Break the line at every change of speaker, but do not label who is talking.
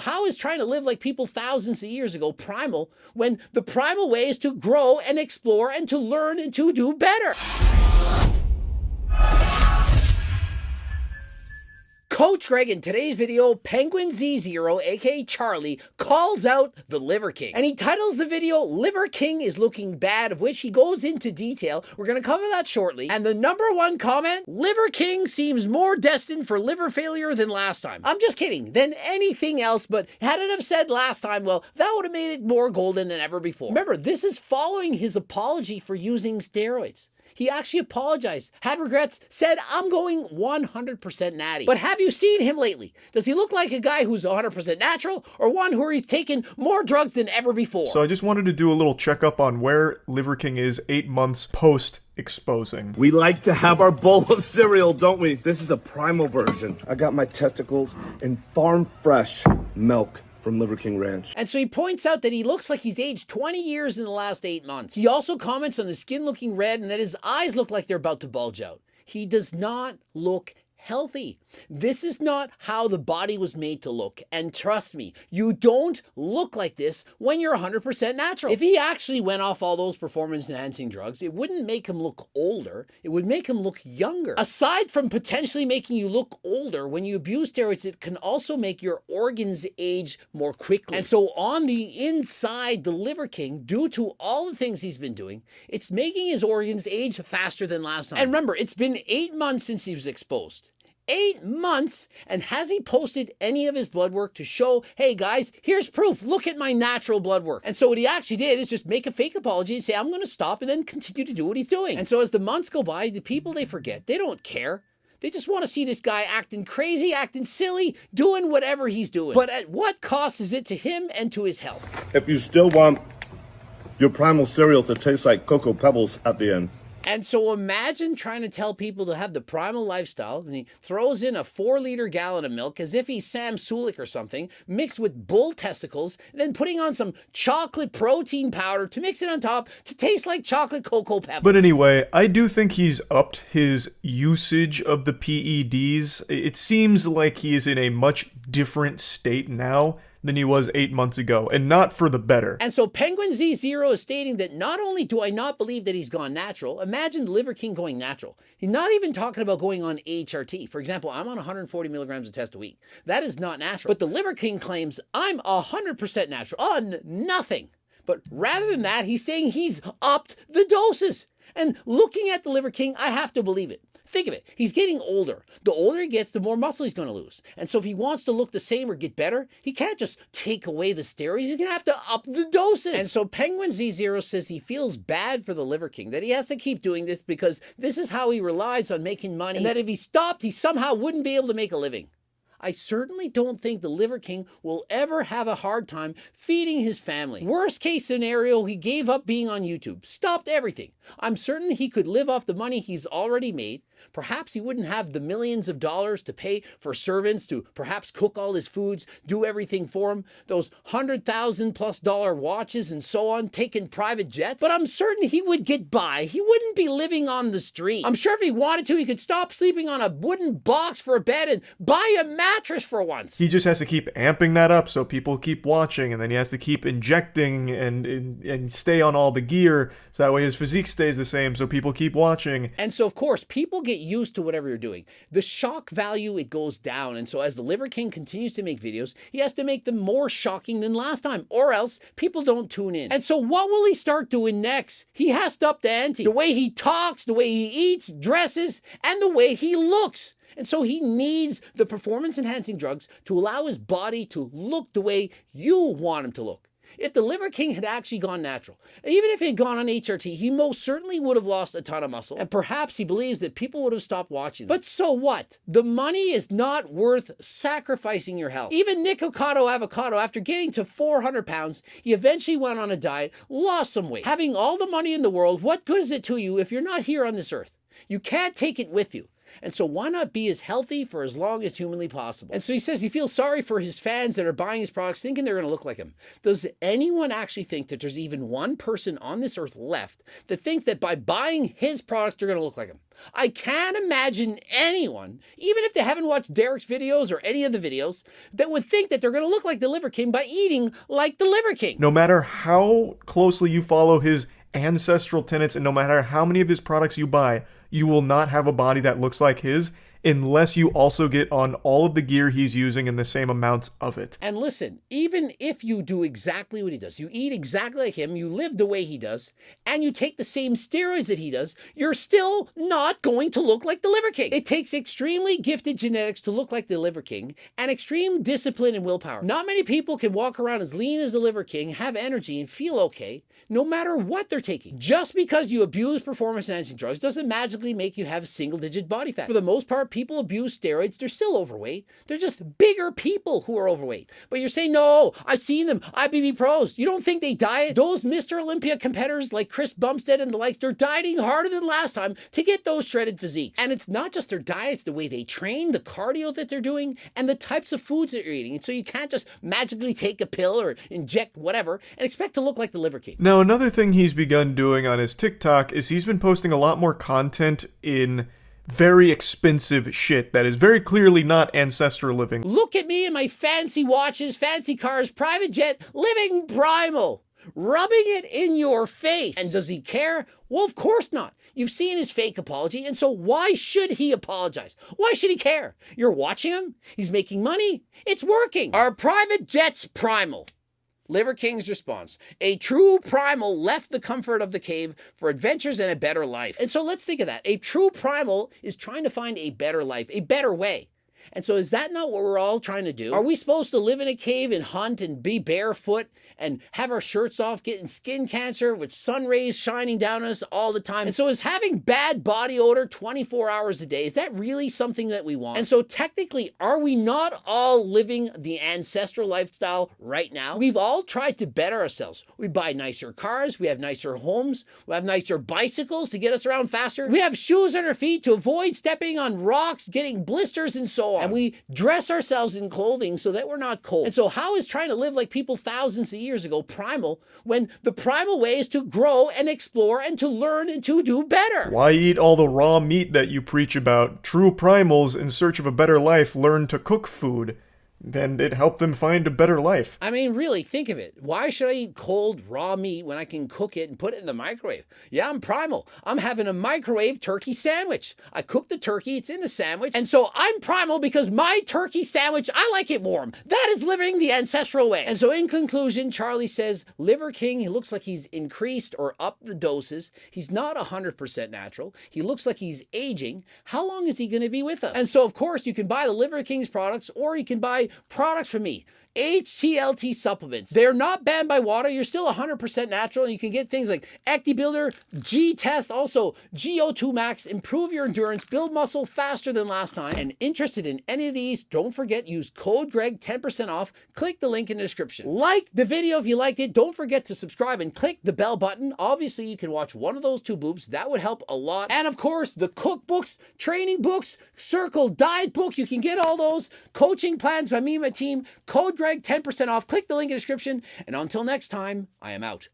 how is trying to live like people thousands of years ago primal when the primal way is to grow and explore and to learn and to do better? Coach Greg, in today's video, Penguin Z0, aka Charlie, calls out the Liver King. And he titles the video, Liver King is looking bad, of which he goes into detail. We're going to cover that shortly. And the #1 comment, Liver King seems more destined for liver failure than last time. I'm just kidding, than anything else, but had it have said last time, well, that would have made it more golden than ever before. Remember, this is following his apology for using steroids. He actually apologized, had regrets, said, I'm going 100% natty. But have you seen him lately? Does he look like a guy who's 100% natural or one who he's taken more drugs than ever before?
So I just wanted to do a little checkup on where Liver King is 8 months post exposing.
We like to have our bowl of cereal, don't we? This is a primal version. I got my testicles in farm fresh milk from Liver King Ranch.
And so he points out that he looks like he's aged 20 years in the last 8 months. He also comments on the skin looking red and that his eyes look like they're about to bulge out. He does not look healthy. This is not how the body was made to look. And trust me, you don't look like this when you're 100% natural. If he actually went off all those performance enhancing drugs, it wouldn't make him look older. It would make him look younger. Aside from potentially making you look older, when you abuse steroids, it can also make your organs age more quickly. And so on the inside, the Liver King, due to all the things he's been doing, it's making his organs age faster than last time. And remember, it's been 8 months since he was exposed. 8 months, and has he posted any of his blood work to show, hey guys, here's proof, look at my natural blood work? And so what he actually did is just make a fake apology and say, I'm going to stop, and then continue to do what he's doing. And so as the months go by, the people, they forget, they don't care. They just want to see this guy acting crazy, acting silly, doing whatever he's doing. But at what cost is it to him and to his health?
If you still want your primal cereal to taste like Cocoa Pebbles at the end.
And so imagine trying to tell people to have the primal lifestyle, and he throws in a 4-liter gallon of milk as if he's Sam Sulik or something, mixed with bull testicles, and then putting on some chocolate protein powder to mix it on top to taste like chocolate Cocoa Pebbles.
But anyway, I do think he's upped his usage of the PEDs. It seems like he is in a much different state now than he was 8 months ago, and not for the better.
And so Penguin Z0 is stating that not only do I not believe that he's gone natural, imagine Liver King going natural. He's not even talking about going on HRT. For example, I'm on 140 milligrams of test a week. That is not natural. But the Liver King claims I'm 100% natural on nothing. But rather than that, he's saying he's upped the doses. And looking at the Liver King, I have to believe it. Think of it. He's getting older. The older he gets, the more muscle he's going to lose. And so if he wants to look the same or get better, he can't just take away the steroids. He's going to have to up the doses. And so Penguin Z0 says he feels bad for the Liver King, that he has to keep doing this because this is how he relies on making money, and that if he stopped, he somehow wouldn't be able to make a living. I certainly don't think the Liver King will ever have a hard time feeding his family. Worst case scenario, he gave up being on YouTube, stopped everything. I'm certain he could live off the money he's already made. Perhaps he wouldn't have the millions of dollars to pay for servants to perhaps cook all his foods, do everything for him, those $100,000+ watches and so on, taking private jets. But I'm certain he would get by. He wouldn't be living on the street. I'm sure if he wanted to, he could stop sleeping on a wooden box for a bed and buy a mattress for once.
He just has to keep amping that up so people keep watching, and then he has to keep injecting and stay on all the gear so that way his physique stays the same so people keep watching.
And so of course people get used to whatever you're doing. The shock value, it goes down. And so as the Liver King continues to make videos, he has to make them more shocking than last time, or else people don't tune in. And so what will he start doing next? He has to up the ante. The way he talks, the way he eats, dresses, and the way he looks. And so he needs the performance-enhancing drugs to allow his body to look the way you want him to look. If the Liver King had actually gone natural, even if he had gone on HRT, he most certainly would have lost a ton of muscle. And perhaps he believes that people would have stopped watching them. But so what? The money is not worth sacrificing your health. Even Nick Avocado, after getting to 400 pounds, he eventually went on a diet, lost some weight. Having all the money in the world, what good is it to you if you're not here on this earth? You can't take it with you. And so why not be as healthy for as long as humanly possible? And so he says he feels sorry for his fans that are buying his products thinking they're going to look like him. Does anyone actually think that there's even one person on this earth left that thinks that by buying his products, they're going to look like him? I can't imagine anyone, even if they haven't watched Derek's videos or any of the videos, that would think that they're going to look like the Liver King by eating like the Liver King.
No matter how closely you follow his ancestral tenets and no matter how many of his products you buy, you will not have a body that looks like his unless you also get on all of the gear he's using in the same amounts of it.
And listen, even if you do exactly what he does, you eat exactly like him, you live the way he does, and you take the same steroids that he does, you're still not going to look like the Liver King. It takes extremely gifted genetics to look like the Liver King and extreme discipline and willpower. Not many people can walk around as lean as the Liver King, have energy, and feel okay, no matter what they're taking. Just because you abuse performance-enhancing drugs doesn't magically make you have single-digit body fat. For the most part, people abuse steroids, they're still overweight. They're just bigger people who are overweight. But you're saying, no, I've seen them, IBB pros. You don't think they diet? Those Mr. Olympia competitors like Chris Bumstead and the likes, they're dieting harder than last time to get those shredded physiques. And it's not just their diets, the way they train, the cardio that they're doing, and the types of foods that you're eating. And so you can't just magically take a pill or inject whatever and expect to look like the Liver King.
Now, another thing he's begun doing on his TikTok is he's been posting a lot more content in very expensive shit that is very clearly not ancestral living.
Look at me and my fancy watches, fancy cars, private jet, living primal, rubbing it in your face. And does he care? Well, of course not. You've seen his fake apology, and so why should he apologize? Why should he care? You're watching him? He's making money. It's working. Are private jets primal? Liver King's response: a true primal left the comfort of the cave for adventures and a better life. And so let's think of that. A true primal is trying to find a better life, a better way. And so is that not what we're all trying to do? Are we supposed to live in a cave and hunt and be barefoot and have our shirts off, getting skin cancer with sun rays shining down on us all the time? And so is having bad body odor 24 hours a day, is that really something that we want? And so technically, are we not all living the ancestral lifestyle right now? We've all tried to better ourselves. We buy nicer cars, we have nicer homes, we have nicer bicycles to get us around faster. We have shoes on our feet to avoid stepping on rocks, getting blisters, and so on. And we dress ourselves in clothing so that we're not cold. And so how is trying to live like people thousands of years ago primal when the primal way is to grow and explore and to learn and to do better?
Why eat all the raw meat that you preach about? True primals in search of a better life learn to cook food. Then it helped them find a better life.
I mean, really, think of it. Why should I eat cold, raw meat when I can cook it and put it in the microwave? Yeah, I'm primal. I'm having a microwave turkey sandwich. I cook the turkey, it's in a sandwich. And so I'm primal because my turkey sandwich, I like it warm. That is living the ancestral way. And so in conclusion, Charlie says, Liver King, he looks like he's increased or upped the doses. He's not 100% natural. He looks like he's aging. How long is he going to be with us? And so, of course, you can buy the Liver King's products or you can buy products from me. HTLT supplements. They're not banned by water. You're still 100% natural. And you can get things like Acti Builder, G-Test, also GO2 Max, improve your endurance, build muscle faster than last time. And interested in any of these, don't forget, use code Greg, 10% off. Click the link in the description. Like the video if you liked it. Don't forget to subscribe and click the bell button. Obviously, you can watch one of those two boobs. That would help a lot. And of course, the cookbooks, training books, Circle diet book. You can get all those coaching plans by me and my team. Code Greg, 10% off. Click the link in the description. And until next time, I am out.